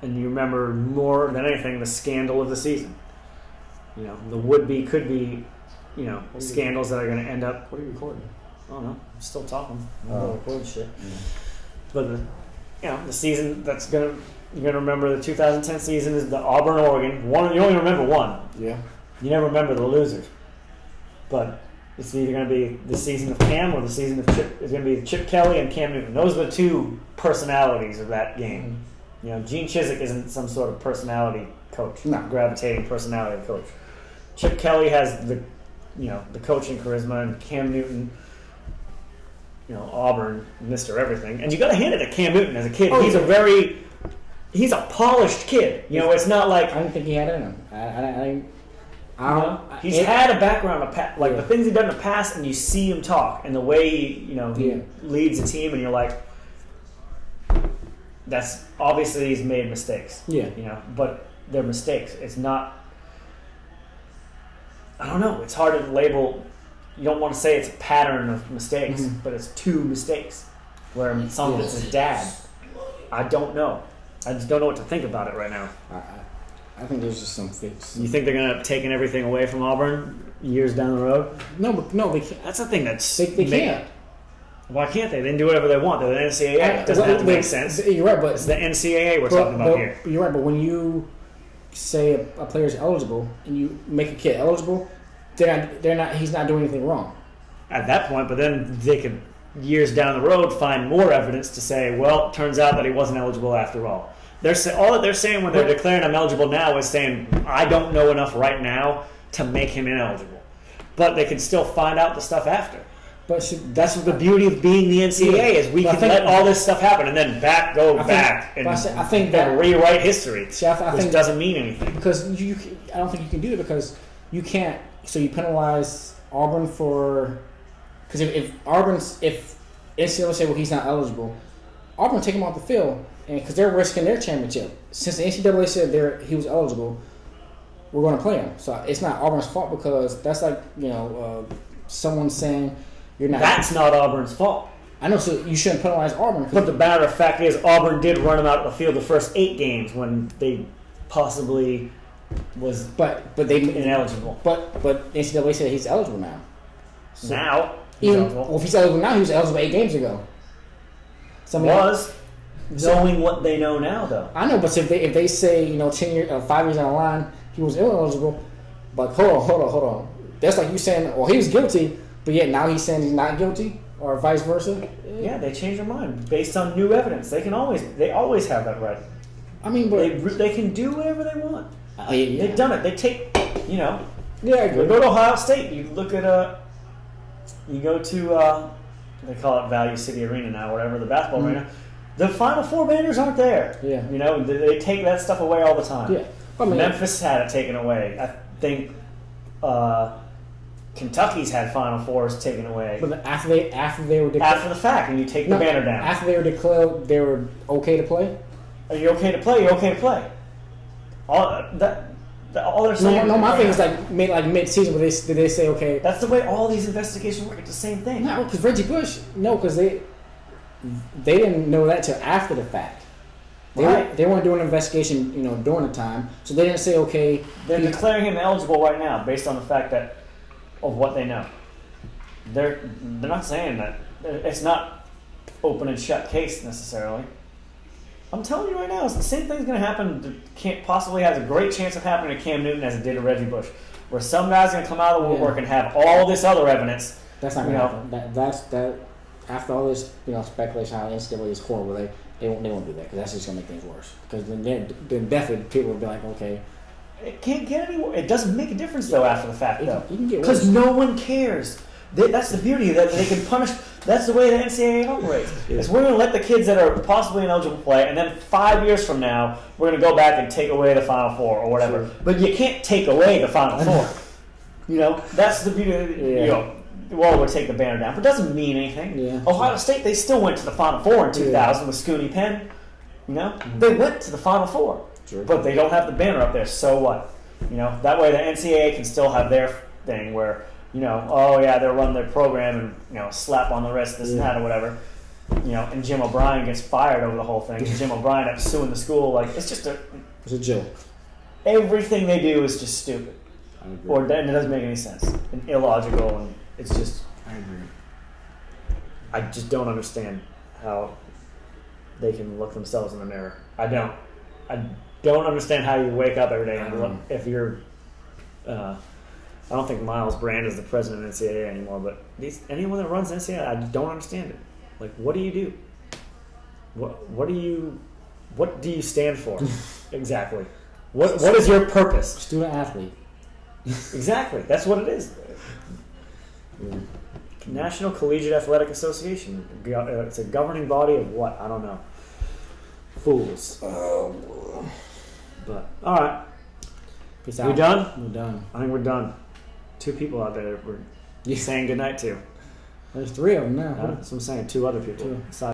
and you remember more than anything the scandal of the season. You know, the would-be, could-be, you know, scandals that are going to end up. What are you recording? I don't know. I'm still talking. Recording shit. Yeah. But the season that's you're gonna remember the 2010 season is the Auburn-Oregon. One, you only remember one. Yeah. You never remember the losers. But it's either going to be the season of Cam or the season of Chip. It's going to be Chip Kelly and Cam Newton. Those are the two personalities of that game. You know, Gene Chizik isn't some sort of personality coach, gravitating personality coach. Chip Kelly has the coaching charisma, and Cam Newton, you know, Auburn, Mr. Everything. And you got to hand it to Cam Newton as a kid. He's a polished kid. You know, it's not like I didn't think he had it in him. He's had a background of the things he's done in the past, and you see him talk and the way he leads a team, and you're like, that's obviously he's made mistakes. Yeah, you know, but they're mistakes. It's not. I don't know. It's hard to label. You don't want to say it's a pattern of mistakes, but it's two mistakes. Where some of it's his dad. I don't know. I just don't know what to think about it right now. I think there's just some fix. You think they're going to have taken everything away from Auburn years down the road? No, they can't. That's the thing they can't. Why can't they? They can do whatever they want. They're the NCAA. It doesn't have to make sense. You're right, but it's the NCAA we're talking about here. You're right, but when you say a player's eligible and you make a kid eligible, they're not. He's not doing anything wrong at that point. But then they could years down the road find more evidence to say, well, it turns out that he wasn't eligible after all. All that they're saying when they're declaring him eligible now is saying, I don't know enough right now to make him ineligible. But they can still find out the stuff after. But that's what the beauty of being the NCAA is. We can let all this stuff happen and then go back and rewrite history, which doesn't mean anything. Because I don't think you can do it because you can't. So you penalize Auburn for because if NCAA say, well, he's not eligible, Auburn take him off the field. Because they're risking their championship. Since the NCAA said he was eligible, we're going to play him. So it's not Auburn's fault because that's like, someone saying you're not. That's not Auburn's fault. I know, so you shouldn't penalize Auburn. But the matter of fact is Auburn did run him out of the field the first 8 games when they possibly was ineligible. But NCAA said he's eligible now. So now he's eligible. Well, if he's eligible now, he was eligible 8 games ago. Knowing what they know now, though. I know, but if they say 10 years, 5 years down the line, he was ineligible. But hold on. That's like you saying, well, he was guilty, but yet now he's saying he's not guilty, or vice versa. Yeah, they change their mind based on new evidence. They always have that right. I mean, but they can do whatever they want. Yeah. They've done it. They take, Yeah, I agree. Go to Ohio State. You look at you go to they call it Value City Arena now, whatever, the basketball arena. The Final Four banners aren't there. Yeah. They take that stuff away all the time. Yeah. Memphis had it taken away. I think Kentucky's had Final Fours taken away. But after they were declared, after the fact, and you take the banner down. After they were declared, they were okay to play. Are you okay to play? You're okay to play. All they're saying. No, my thing is like mid-season, where did they say okay? That's the way all these investigations work. It's the same thing. No, because Reggie Bush. No, because they didn't know that till after the fact. They weren't doing an investigation, during the time, so they didn't say okay. They're declaring him eligible right now based on the fact of what they know. They're not saying that it's not open and shut case necessarily. I'm telling you right now, it's the same thing's going to happen. Can't possibly has a great chance of happening to Cam Newton as it did to Reggie Bush, where some guy's going to come out of the woodwork and have all this other evidence. That's not going to happen. That after all this, speculation how NCAA is horrible, they won't do that because that's just going to make things worse. Because then definitely people will be like, okay. It can't get any worse. It doesn't make a difference though after the fact though, because no one cares. That's the beauty that they can punish. That's the way the NCAA operates. Is we're going to let the kids that are possibly ineligible play, and then 5 years from now we're going to go back and take away the Final Four or whatever. Sure. But you can't take away the Final Four. That's the beauty. Well, we'll take the banner down, but it doesn't mean anything. Yeah. Ohio State, they still went to the Final Four in 2000 with Scooney Penn. They went to the Final Four, but they don't have the banner up there. So what? That way the NCAA can still have their thing where they'll run their program and slap on the wrist, this and that or whatever. and Jim O'Brien gets fired over the whole thing. Jim O'Brien ends up suing the school. Like, it's just It's a joke. everything they do is just stupid, I agree. or and it doesn't make any sense and illogical, and it's just. I agree. I just don't understand how they can look themselves in the mirror. I don't understand how you wake up every day and look, if you're. I don't think Miles Brand is the president of NCAA anymore, but anyone that runs NCAA, I don't understand it. Like, what do you do? What do you stand for? Exactly. What is your purpose? Student athlete. Exactly. That's what it is. National Collegiate Athletic Association. It's a governing body of what? I don't know. Fools. But all right. Peace out. We done? We're done. I think we're done. 2 people out there we're saying goodnight to. There's 3 of them now. That's what I'm saying. 2 other people. 2. Aside